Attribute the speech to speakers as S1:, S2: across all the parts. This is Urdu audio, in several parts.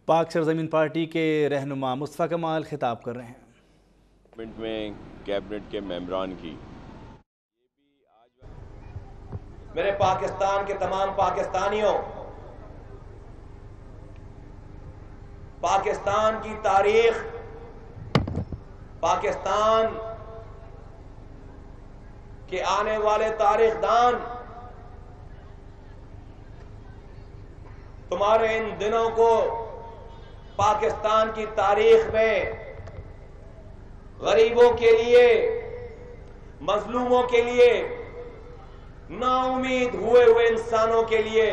S1: پاک سرزمین پارٹی کے رہنما مصطفیٰ کمال خطاب کر رہے ہیں۔
S2: پارلیمنٹ میں کیبنٹ کے ممبران کی
S3: میرے پاکستان کے تمام پاکستانیوں، پاکستان کی تاریخ، پاکستان کے آنے والے تاریخ دان تمہارے ان دنوں کو پاکستان کی تاریخ میں غریبوں کے لیے، مظلوموں کے لیے، نا امید ہوئے انسانوں کے لیے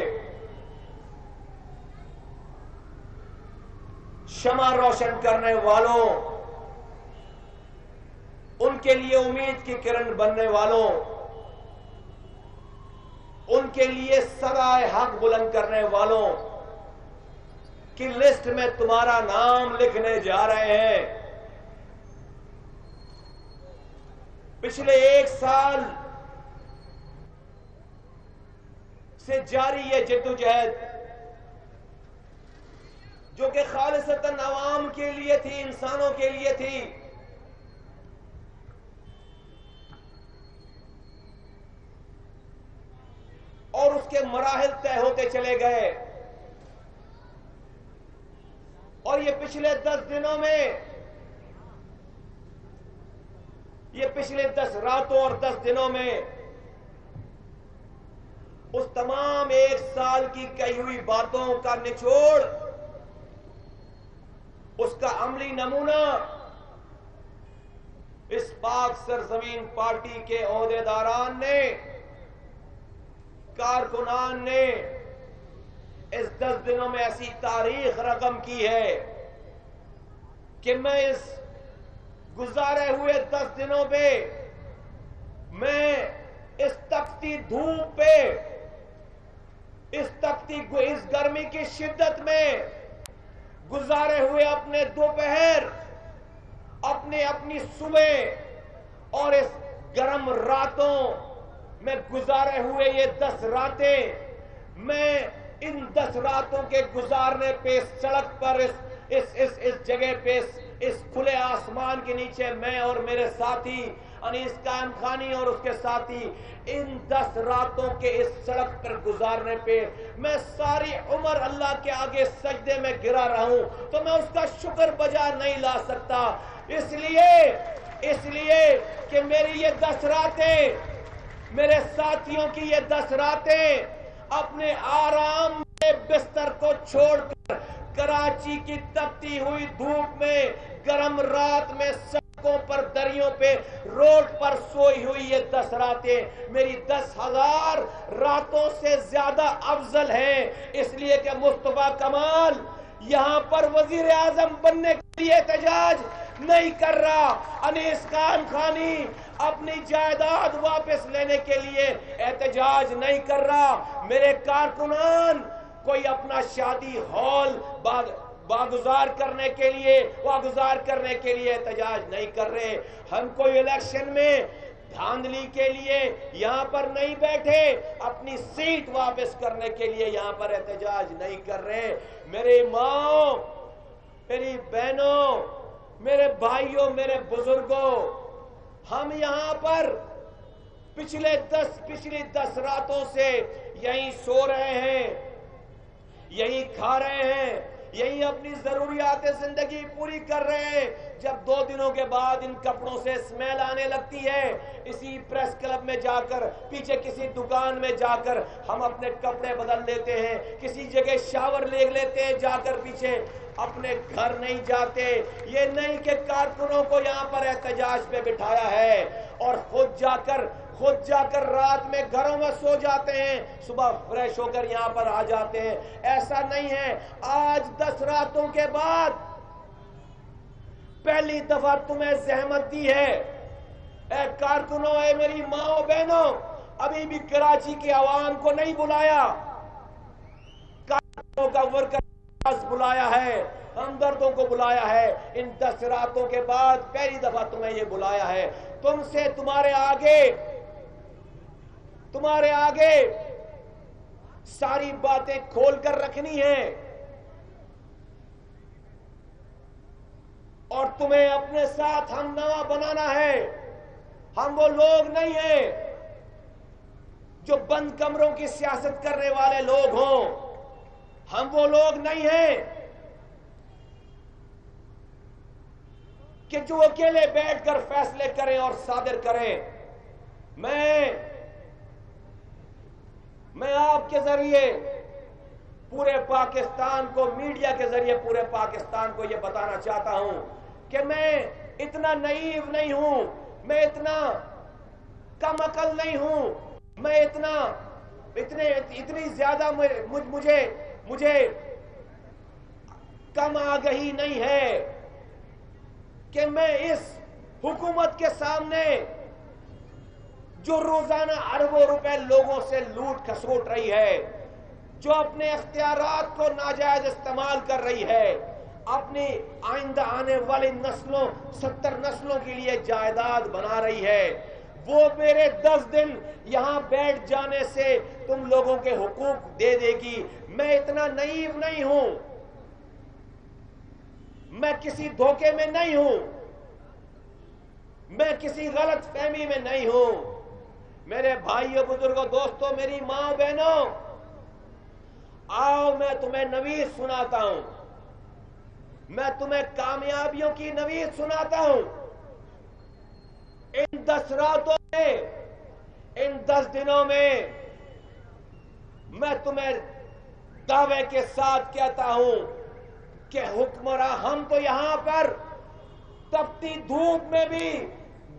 S3: شمع روشن کرنے والوں، ان کے لیے امید کی کرن بننے والوں، ان کے لیے صدائے حق بلند کرنے والوں کی لسٹ میں تمہارا نام لکھنے جا رہے ہیں۔ پچھلے 1 سال سے جاری یہ جدوجہد جو کہ خالصتاً عوام کے لیے تھی، انسانوں کے لیے تھی، اور اس کے مراحل طے ہوتے چلے گئے، اور یہ پچھلے 10 دنوں میں، یہ پچھلے 10 راتوں اور 10 دنوں میں اس تمام 1 سال کی کہی ہوئی باتوں کا نچوڑ، اس کا عملی نمونہ اس پاک سرزمین پارٹی کے عہدیداران نے، کارکنان نے اس 10 دنوں میں ایسی تاریخ رقم کی ہے کہ میں اس گزارے ہوئے 10 دنوں پہ، میں اس تپتی دھوپ پہ، اس گرمی کی شدت میں گزارے ہوئے اپنے دوپہر، اپنی صبح اور اس گرم راتوں میں گزارے ہوئے یہ 10 راتیں، میں ان 10 راتوں کے گزارنے پہ اس سڑک پر، اس جگہ پہ، اس کھلے آسمان کے نیچے، میں اور میرے ساتھی انیس قائم خانی اور اس کے ساتھی، ان 10 راتوں کے اس سڑک پر گزارنے پہ میں ساری عمر اللہ کے آگے سجدے میں گرا رہا ہوں تو میں اس کا شکر بجا نہیں لا سکتا، اس لیے کہ میری یہ 10 راتیں، میرے ساتھیوں کی یہ 10 راتیں اپنے آرام میں بستر کو چھوڑ کر کراچی کی تپتی ہوئی دھوپ میں، گرم رات میں، سڑکوں پر، دریوں پہ، روڈ پر سوئی ہوئی یہ 10 راتیں میری 10,000 راتوں سے زیادہ افضل ہیں، اس لیے کہ مصطفیٰ کمال یہاں پر وزیر اعظم بننے کے لیے احتجاج نہیں کر رہا، انیس قائم خانی اپنی جائیداد واپس لینے کے لیے احتجاج نہیں کر رہا، میرے کارکنان کوئی اپنا شادی ہال واگزار کرنے کے لیے احتجاج نہیں کر رہے، ہم کوئی الیکشن میں دھاندلی کے لیے یہاں پر نہیں بیٹھے، اپنی سیٹ واپس کرنے کے لیے یہاں پر احتجاج نہیں کر رہے، میری ماں، میری بہنوں، میرے بھائیوں، میرے بزرگوں، ہم یہاں پر پچھلی 10 راتوں سے یہیں سو رہے ہیں، یہیں کھا رہے ہیں، یہیں اپنی ضروریات زندگی پوری کر رہے ہیں، جب 2 دنوں کے بعد ان کپڑوں سے اسمیل آنے لگتی ہے، اسی پریس کلب میں جا کر، پیچھے کسی دکان میں جا کر ہم اپنے کپڑے بدل لیتے ہیں، کسی جگہ شاور لے لیتے ہیں جا کر، پیچھے اپنے گھر نہیں جاتے، یہ نہیں کہ کارکنوں کو یہاں پر احتجاج پہ بٹھایا ہے اور خود جا کر رات میں گھروں میں سو جاتے ہیں، صبح فریش ہو کر یہاں پر آ جاتے ہیں، ایسا نہیں ہے، آج 10 راتوں کے بعد پہلی دفعہ تمہیں زحمت دی ہے، اے کارکنوں، اے میری ماں بہنوں، ابھی بھی کراچی کے عوام کو نہیں بلایا، کارکنوں کا ورکر بلایا ہے، ہمدردوں کو بلایا ہے، ان 10 راتوں کے بعد پہلی دفعہ تمہیں یہ بلایا ہے، تم سے تمہارے آگے ساری باتیں کھول کر رکھنی ہیں، اور تمہیں اپنے ساتھ ہم نوا بنانا ہے. ہم وہ لوگ نہیں ہیں جو بند کمروں کی سیاست کرنے والے لوگ ہوں. ہم وہ لوگ نہیں ہیں کہ جو اکیلے بیٹھ کر فیصلے کریں اور صادر کریں. میں آپ کے ذریعے پورے پاکستان کو، میڈیا کے ذریعے پورے پاکستان کو یہ بتانا چاہتا ہوں کہ میں اتنا نائیو نہیں ہوں، میں اتنا کم عقل نہیں ہوں، میں اتنی زیادہ مجھے کم آگہی نہیں ہے کہ میں اس حکومت کے سامنے جو روزانہ اربوں روپے لوگوں سے لوٹ کھسوٹ رہی ہے، جو اپنے اختیارات کو ناجائز استعمال کر رہی ہے، اپنی آئندہ آنے والی نسلوں 70 نسلوں کے لیے جائیداد بنا رہی ہے، وہ میرے 10 دن یہاں بیٹھ جانے سے تم لوگوں کے حقوق دے دے گی. میں اتنا نائیو نہیں ہوں، میں کسی دھوکے میں نہیں ہوں، میں کسی غلط فہمی میں نہیں ہوں. میرے بھائیوں، بزرگوں، دوستوں، میری ماں بہنوں، آؤ میں تمہیں نوید سناتا ہوں. میں تمہیں کامیابیوں کی نوید سناتا ہوں. ان 10 راتوں میں، ان 10 دنوں میں تمہیں دعوے کے ساتھ کہتا ہوں کہ حکمراں، ہم تو یہاں پر تپتی دھوپ میں بھی،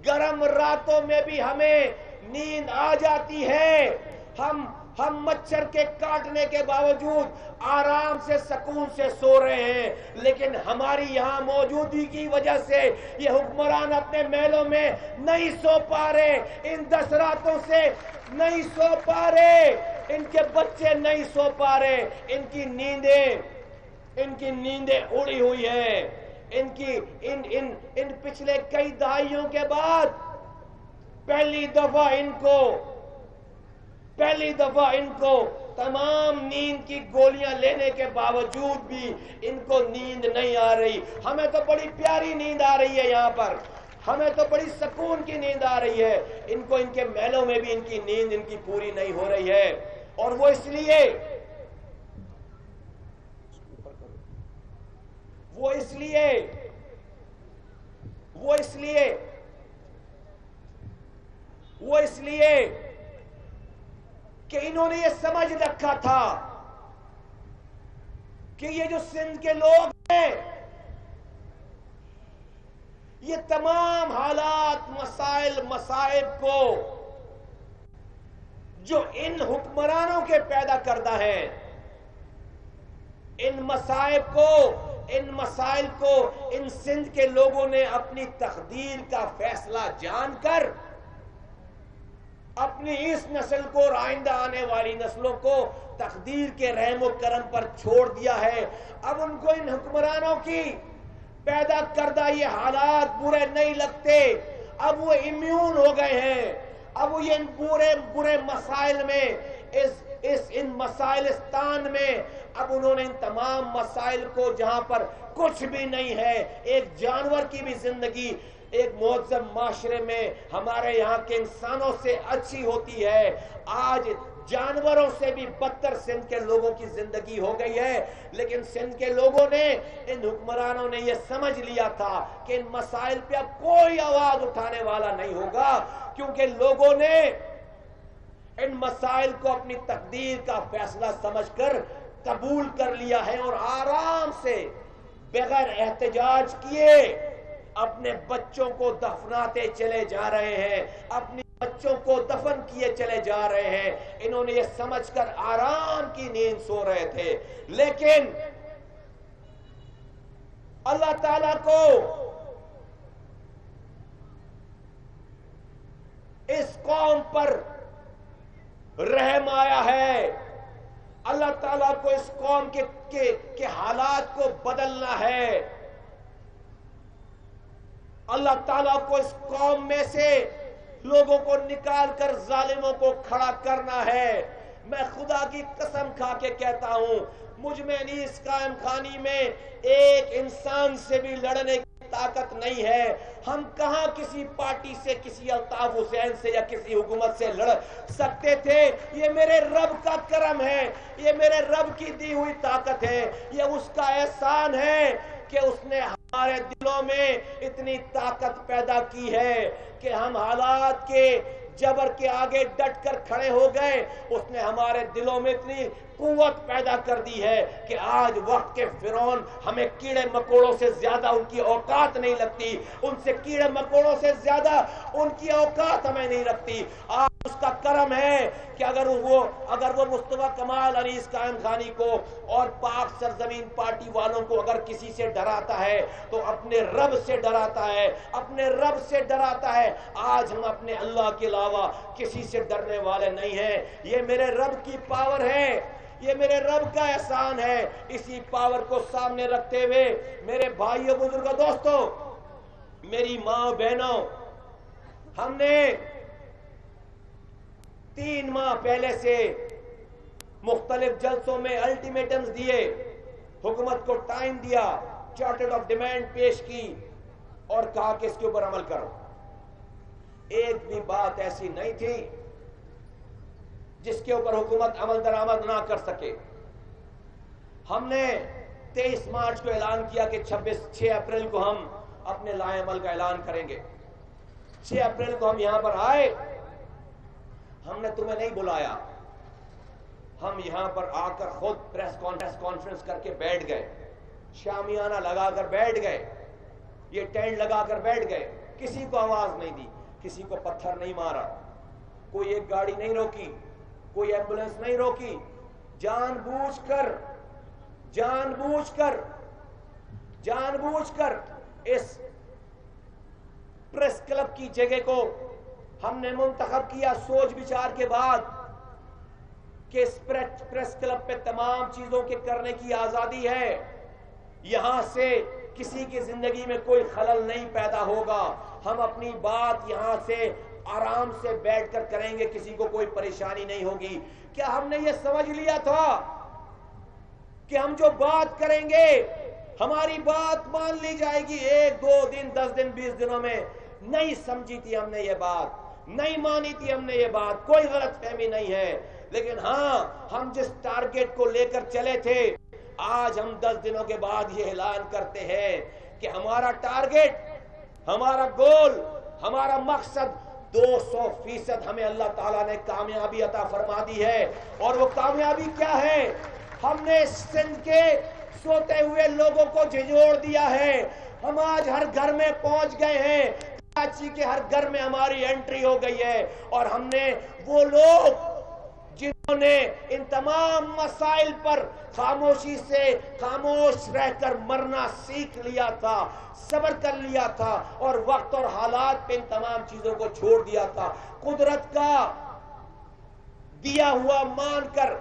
S3: گرم راتوں میں بھی ہمیں نیند آ جاتی ہے. ہم مچھر کے کاٹنے کے باوجود آرام سے، سکون سے سو رہے ہیں، لیکن ہماری یہاں موجودگی کی وجہ سے یہ حکمران اپنے محلوں میں نہیں سو پا رہے. ان 10 راتوں سے نہیں سو پا رہے، ان کے بچے نہیں سو پا رہے، ان کی نیندیں اڑی ہوئی ہیں. ان پچھلے کئی دہائیوں کے بعد پہلی دفعہ ان کو تمام نیند کی گولیاں لینے کے باوجود بھی ان کو نیند نہیں آ رہی. ہمیں تو بڑی پیاری نیند آ رہی ہے یہاں پر، ہمیں تو بڑی سکون کی نیند آ رہی ہے. ان کو ان کے محلوں میں بھی ان کی نیند ان کی پوری نہیں ہو رہی ہے. اور وہ اس لیے کہ انہوں نے یہ سمجھ رکھا تھا کہ یہ جو سندھ کے لوگ ہیں، یہ تمام حالات، مسائل، مصائب کو جو ان حکمرانوں کے پیدا کردہ ہیں، ان مسائل کو ان سندھ کے لوگوں نے اپنی تقدیر کا فیصلہ جان کر اپنی اس نسل کو اور آئندہ آنے والی نسلوں کو تقدیر کے رحم و کرم پر چھوڑ دیا ہے. اب ان کو ان حکمرانوں کی پیدا کردہ یہ حالات برے نہیں لگتے. اب وہ امیون ہو گئے ہیں. اب وہ ان برے مسائل میں، ان مسائلستان میں، اب انہوں نے ان تمام مسائل کو، جہاں پر کچھ بھی نہیں ہے، ایک جانور کی بھی زندگی ایک مہذب معاشرے میں ہمارے یہاں کے انسانوں سے اچھی ہوتی ہے. آج جانوروں سے بھی بدتر سندھ کے لوگوں کی زندگی ہو گئی ہے. لیکن سندھ کے لوگوں نے، ان حکمرانوں نے یہ سمجھ لیا تھا کہ ان مسائل پہ اب کوئی آواز اٹھانے والا نہیں ہوگا، کیونکہ لوگوں نے ان مسائل کو اپنی تقدیر کا فیصلہ سمجھ کر قبول کر لیا ہے، اور آرام سے بغیر احتجاج کیے اپنے بچوں کو دفناتے چلے جا رہے ہیں، اپنی بچوں کو دفن کیے چلے جا رہے ہیں. انہوں نے یہ سمجھ کر آرام کی نیند سو رہے تھے. لیکن اللہ تعالیٰ کو اس قوم پر رحم آیا ہے. اللہ تعالیٰ کو اس قوم کے حالات کو بدلنا ہے. اللہ تعالیٰ کو اس قوم میں سے لوگوں کو نکال کر ظالموں کو کھڑا کرنا ہے. میں خدا کی قسم کھا کے کہتا ہوں، مجھ میں نہیں اس قائم خانی میں ایک انسان سے بھی لڑنے کی طاقت نہیں ہے. ہم کہاں کسی پارٹی سے, کسی الطاف حسین سے یا کسی حکومت سے لڑ سکتے تھے. یہ میرے رب کا کرم ہے, یہ میرے رب کی دی ہوئی طاقت ہے, یہ اس کا احسان ہے کہ اس نے ہمارے دلوں میں اتنی طاقت پیدا کی ہے کہ ہم حالات کے جبر کے آگے ڈٹ کر کھڑے ہو گئے. اس نے ہمارے دلوں میں اتنی قوت پیدا کر دی ہے کہ آج وقت کے فرعون ہمیں کیڑے مکوڑوں سے زیادہ ان کی اوقات نہیں لگتی, ان سے کیڑے مکوڑوں سے زیادہ ان کی اوقات ہمیں نہیں لگتی. آج اس کا کرم ہے کہ اگر وہ مصطفیٰ کمال انیس قائم خانی کو اور پاک سرزمین پارٹی والوں کو اگر کسی سے ڈراتا ہے تو اپنے رب سے ڈراتا ہے, اپنے رب سے ڈراتا ہے. آج ہم اپنے اللہ کے علاوہ کسی سے ڈرنے والے نہیں ہیں. یہ میرے رب کی پاور ہے, یہ میرے رب کا احسان ہے. اسی پاور کو سامنے رکھتے ہوئے میرے بھائیوں, بزرگوں, دوستوں, میری ماں بہنوں, ہم نے 3 ماہ پہلے سے مختلف جلسوں میں الٹیمیٹمز دیے, حکومت کو ٹائم دیا, چارٹر آف ڈیمانڈ پیش کی اور کہا کہ اس کے اوپر عمل کرو. ایک بھی بات ایسی نہیں تھی جس کے اوپر حکومت عمل درآمد نہ کر سکے. ہم نے 23 مارچ کو اعلان کیا کہ 6 اپریل کو ہم اپنے لائے عمل کا اعلان کریں گے. 6 اپریل کو ہم یہاں پر آئے, ہم نے تمہیں نہیں بلایا, ہم یہاں پر آ کر خود پریس کانفرنس کر کے بیٹھ گئے, شامیانہ لگا کر بیٹھ گئے, یہ ٹینٹ لگا کر بیٹھ گئے. کسی کو آواز نہیں دی, کسی کو پتھر نہیں مارا, کوئی ایک گاڑی نہیں روکی, کوئی ایمبولنس نہیں روکی. جان بوجھ کر اس پریس کلب کی جگہ کو ہم نے منتخب کیا سوچ بچار کے بعد کہ اس پریس کلب پہ تمام چیزوں کے کرنے کی آزادی ہے. یہاں سے کسی کی زندگی میں کوئی خلل نہیں پیدا ہوگا. ہم اپنی بات یہاں سے آرام سے بیٹھ کر کریں گے, کسی کو کوئی پریشانی نہیں ہوگی. کیا ہم نے یہ سمجھ لیا تھا کہ ہم جو بات کریں گے ہماری بات مان لی جائے گی 1 2 دن 10 دن 20 دنوں میں؟ نہیں سمجھی تھی ہم نے یہ بات, نہیں مانی تھی ہم نے یہ بات, کوئی غلط فہمی نہیں ہے. لیکن ہاں, ہم جس ٹارگٹ کو لے کر چلے تھے, آج ہم 10 دنوں کے بعد یہ اعلان کرتے ہیں کہ ہمارا ٹارگٹ, ہمارا گول, ہمارا مقصد 200% ہمیں اللہ تعالیٰ نے کامیابی عطا فرما دی ہے. اور وہ کامیابی کیا ہے؟ ہم نے سندھ کے سوتے ہوئے لوگوں کو جھنجھوڑ دیا ہے. ہم آج ہر گھر میں پہنچ گئے ہیں, کراچی کے ہر گھر میں ہماری انٹری ہو گئی ہے. اور ہم نے وہ لوگ جنہوں نے ان تمام مسائل پر خاموشی سے خاموش رہ کر مرنا سیکھ لیا تھا, صبر کر لیا تھا اور وقت اور حالات پہ ان تمام چیزوں کو چھوڑ دیا تھا, قدرت کا دیا ہوا مان کر,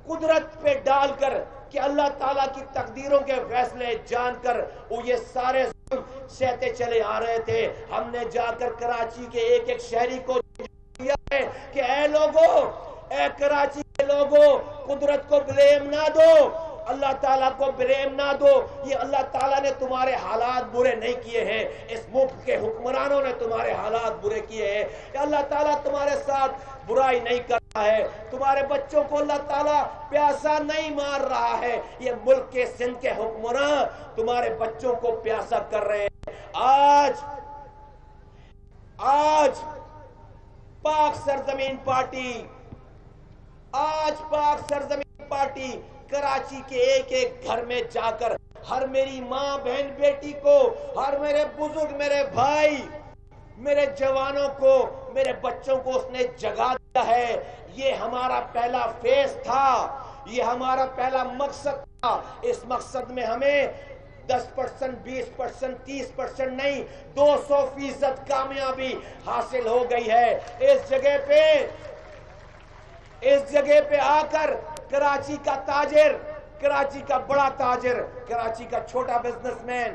S3: قدرت پہ ڈال کر کہ اللہ تعالیٰ کی تقدیروں کے فیصلے جان کر وہ یہ سارے سہتے چلے آ رہے تھے. ہم نے جا کر کراچی کے ایک ایک شہری کو دیا ہے کہ اے لوگوں, اے کراچی کے لوگوں, قدرت کو بلیم نہ دو, اللہ تعالیٰ کو بلیم نہ دو. یہ اللہ تعالیٰ نے تمہارے حالات برے نہیں کیے ہیں, اس ملک کے حکمرانوں نے تمہارے حالات برے کیے ہیں. کہ اللہ تعالیٰ تمہارے ساتھ برائی نہیں کر رہا ہے, تمہارے بچوں کو اللہ تعالیٰ پیاسا نہیں مار رہا ہے. یہ ملک کے سندھ کے حکمراں تمہارے بچوں کو پیاسا کر رہے ہیں. آج پاک سرزمین پارٹی کراچی کے ایک ایک گھر میں جا کر ہر میری ماں بہن بیٹی کو, ہر میرے بزرگ, میرے بھائی, میرے جوانوں کو, میرے بچوں کو اس نے جگا دیا ہے. یہ ہمارا پہلا فیز تھا, یہ ہمارا پہلا مقصد تھا. اس مقصد میں ہمیں 10%, 20%, 30% نہیں, 200% کامیابی حاصل ہو گئی ہے. اس جگہ پہ آ کر کراچی کا تاجر, کراچی کا بڑا تاجر, کراچی کا چھوٹا بزنس مین,